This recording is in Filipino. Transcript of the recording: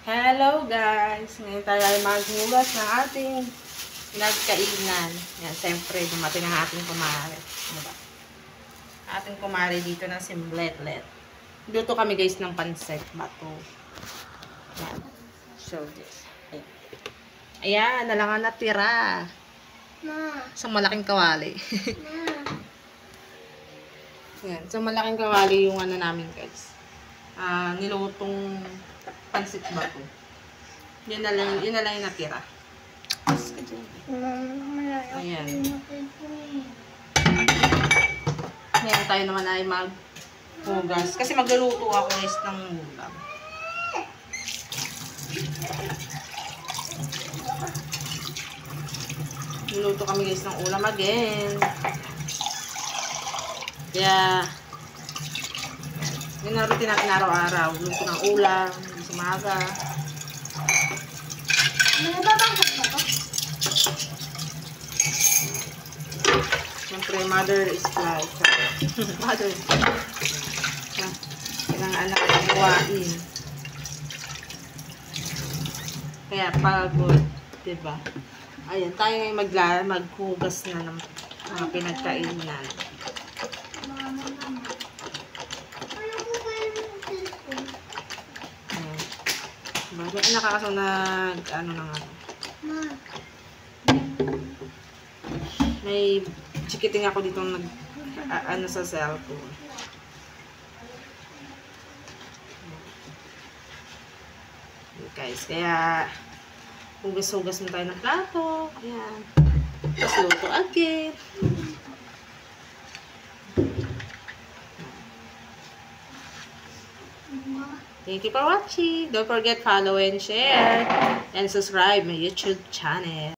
Hello guys! Ngayon tayo ay maghugas ng ating nagkainan. Yan, siyempre, dumating ang ating kumare. Diba? Ating kumare dito na si Mbletlet. Luto kami guys ng pansit bato. Yan. Show this. Ayan, na lang ang natira. Sa malaking kawali. Yan, sa malaking kawali yung ano namin guys. Nilutong pansit bato. Yun na lang yung natira. Ayan. Ngayon tayo naman ay maghugas. Kasi magluluto ako guys ng ulam. Luluto kami guys ng ulam again. Kaya yun ang routine natin araw-araw. Luto ng ulam, sa umaga. Siyempre, mother is life. Mother is life. Ilang anak ang buhain. Kaya pagod. Diba? Ayan, tayo ngayon maghugas na ng mga pinagkainan. Bakit nakakasunag ano na nga. May chikiting ako dito nag ano sa cellphone. Guys, kaya hugas-hugas na tayo ng plato. Ayan. Tapos luto again. Thank you for watching. Don't forget follow and share and subscribe my YouTube channel.